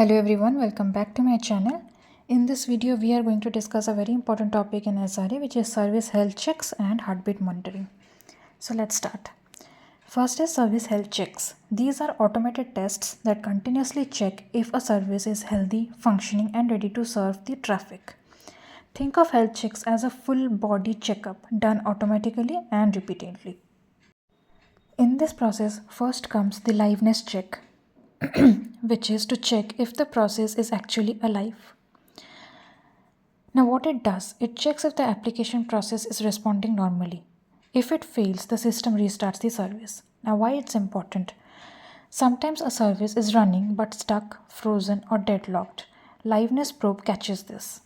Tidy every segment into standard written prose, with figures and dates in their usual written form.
Hello everyone, welcome back to my channel. In this video, we are going to discuss a very important topic in SRE, which is service health checks and heartbeat monitoring. So let's start. First is service health checks. These are automated tests that continuously check if a service is healthy, functioning and ready to serve the traffic. Think of health checks as a full body checkup done automatically and repeatedly. In this process, first comes the liveness check, which is to check if the process is actually alive. Now, what it does, it checks if the application process is responding normally. If it fails, the system restarts the service. Now, why it's important? Sometimes a service is running but stuck, frozen, or deadlocked. Liveness probe catches this.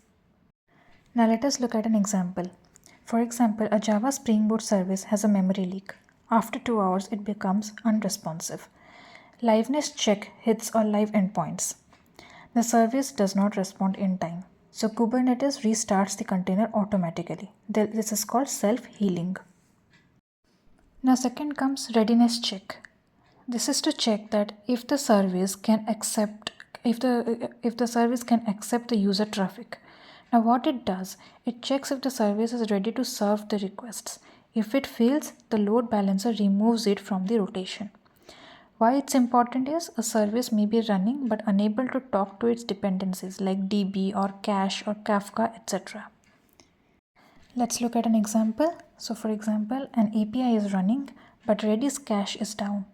Now, let us look at an example. For example, a Java Spring Boot service has a memory leak. After 2 hours, it becomes unresponsive. Liveness check hits all live endpoints. The service does not respond in time. So Kubernetes restarts the container automatically. This is called self-healing. Now second comes readiness check. This is to check that if the service can accept the user traffic. Now what it does, it checks if the service is ready to serve the requests. If it fails, the load balancer removes it from the rotation. Why it's important is a service may be running but unable to talk to its dependencies like DB or cache or Kafka, etc. Let's look at an example. So for example, an API is running but Redis cache is down.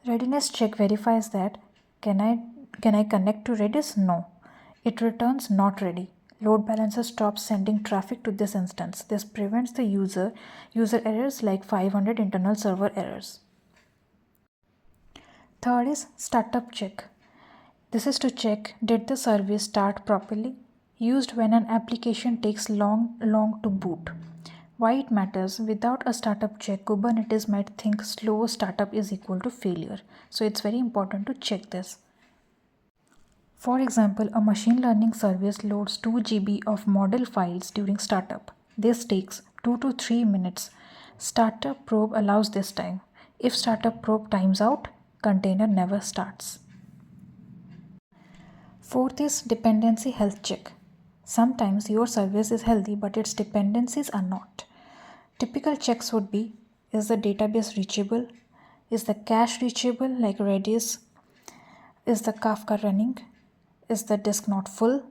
Readiness check verifies that can I connect to Redis? No. It returns not ready. Load balancer stops sending traffic to this instance. This prevents the user errors like 500 internal server errors. Third is startup check. This is to check did the service start properly, used when an application takes long to boot. Why it matters, without a startup check, Kubernetes might think slow startup is equal to failure. So it's very important to check this. For example, a machine learning service loads 2 GB of model files during startup. This takes 2 to 3 minutes. Startup probe allows this time. If startup probe times out, container never starts. Fourth is dependency health check. Sometimes your service is healthy but its dependencies are not. Typical checks would be, is the database reachable? Is the cache reachable like Redis? Is the Kafka running? Is the disk not full?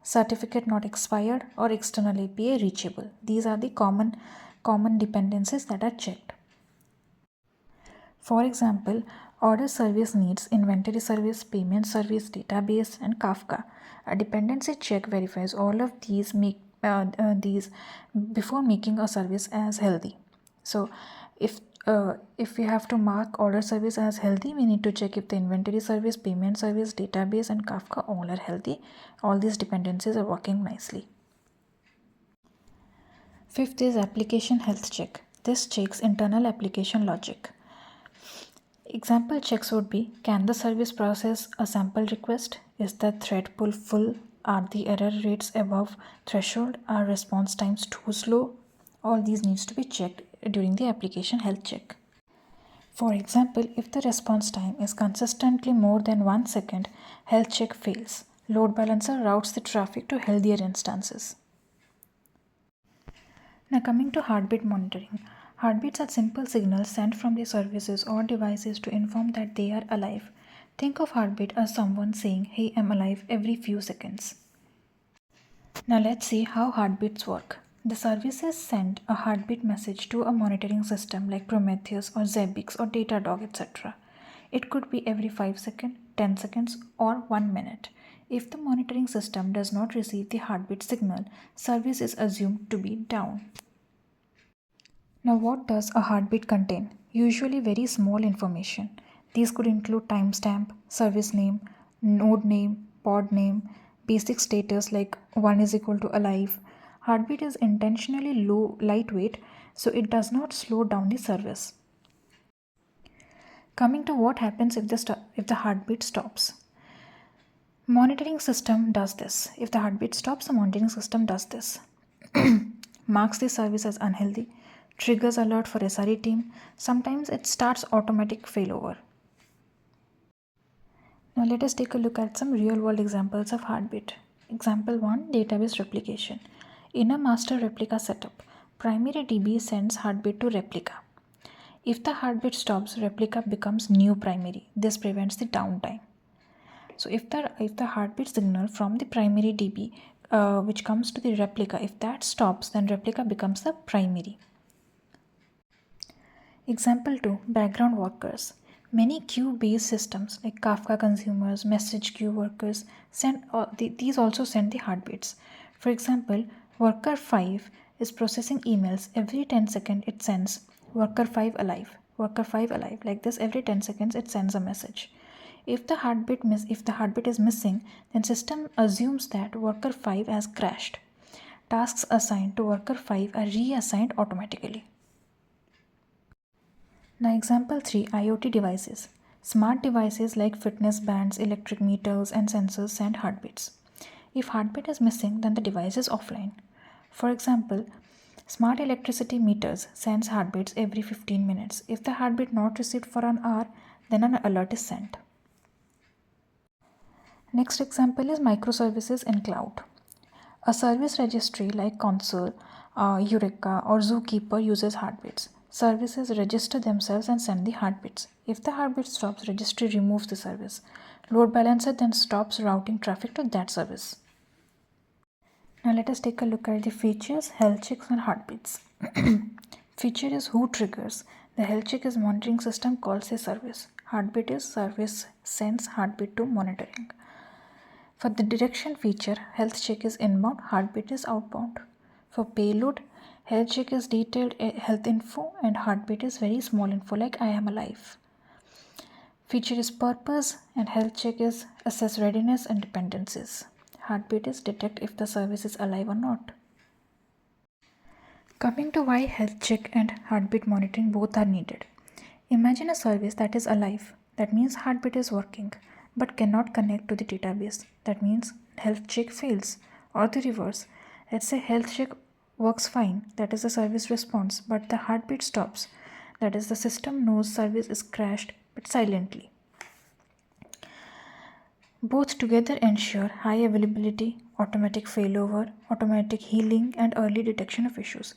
Certificate not expired or external API reachable? These are the common dependencies that are checked. For example, order service needs inventory service, payment service, database, and Kafka. A dependency check verifies all of these before making a service as healthy. So, if we have to mark order service as healthy, we need to check if the inventory service, payment service, database, and Kafka all are healthy. All these dependencies are working nicely. Fifth is application health check. This checks internal application logic. Example checks would be, can the service process a sample request? Is the thread pool full? Are the error rates above threshold? Are response times too slow? All these needs to be checked during the application health check. For example, if the response time is consistently more than 1 second, health check fails. Load balancer routes the traffic to healthier instances. Now coming to heartbeat monitoring. Heartbeats are simple signals sent from the services or devices to inform that they are alive. Think of heartbeat as someone saying, hey, I'm alive every few seconds. Now let's see how heartbeats work. The services send a heartbeat message to a monitoring system like Prometheus or Zabbix or Datadog, etc. It could be every 5 seconds, 10 seconds, or 1 minute. If the monitoring system does not receive the heartbeat signal, service is assumed to be down. Now, what does a heartbeat contain? Usually very small information. These could include timestamp, service name, node name, pod name, basic status like 1 is equal to alive. Heartbeat is intentionally lightweight, so it does not slow down the service. Coming to what happens if the heartbeat stops. Monitoring system does this. If the heartbeat stops, the monitoring system does this. Marks the service as unhealthy, triggers alert for SRE team. Sometimes it starts automatic failover. Now let us take a look at some real world examples of heartbeat. Example 1, database replication. In a master replica setup, primary DB sends heartbeat to replica. If the heartbeat stops, replica becomes new primary. This prevents the downtime. So if the heartbeat signal from the primary DB which comes to the replica, if that stops, then replica becomes the primary. Example 2, background workers. Many queue-based systems like Kafka consumers, message queue workers these also send the heartbeats. For example, worker 5 is processing emails. Every 10 seconds it sends worker 5 alive, worker 5 alive. Like this, every 10 seconds it sends a message. If the heartbeat is missing, then system assumes that worker 5 has crashed. Tasks assigned to worker 5 are reassigned automatically. Now example 3, IoT devices. Smart devices like fitness bands, electric meters and sensors send heartbeats. If heartbeat is missing, then the device is offline. For example, smart electricity meters sends heartbeats every 15 minutes. If the heartbeat not received for an hour, then an alert is sent. Next example is microservices in cloud. A service registry like Console, Eureka, or Zookeeper uses heartbeats. Services register themselves and send the heartbeats. If the heartbeat stops, registry removes the service. Load balancer then stops routing traffic to that service. Now let us take a look at the features, health checks and heartbeats. Feature is who triggers. The health check is monitoring system calls a service. Heartbeat is service sends heartbeat to monitoring. For the direction feature, health check is inbound, heartbeat is outbound. For payload, health check is detailed health info and heartbeat is very small info like I am alive. Feature is purpose and health check is assess readiness and dependencies. Heartbeat is detect if the service is alive or not. Coming to why health check and heartbeat monitoring both are needed. Imagine a service that is alive. That means heartbeat is working but cannot connect to the database. That means health check fails. Or the reverse. Let's say health check works fine, that is the service response, but the heartbeat stops. That is the system knows service is crashed but silently. Both together ensure high availability, automatic failover, automatic healing and early detection of issues.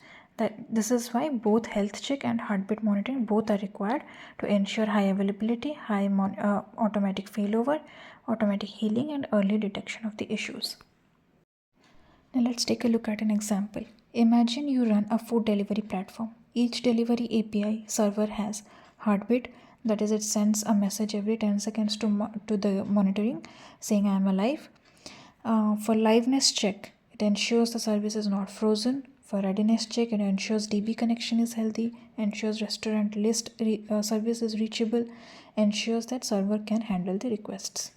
This is why both health check and heartbeat monitoring both are required to ensure high availability, automatic failover, automatic healing and early detection of the issues. Now let's take a look at an example. Imagine you run a food delivery platform. Each delivery API server has heartbeat, that is, it sends a message every 10 seconds to the monitoring saying I am alive. For liveness check, it ensures the service is not frozen. For readiness check, it ensures DB connection is healthy, ensures restaurant list service is reachable, ensures that server can handle the requests.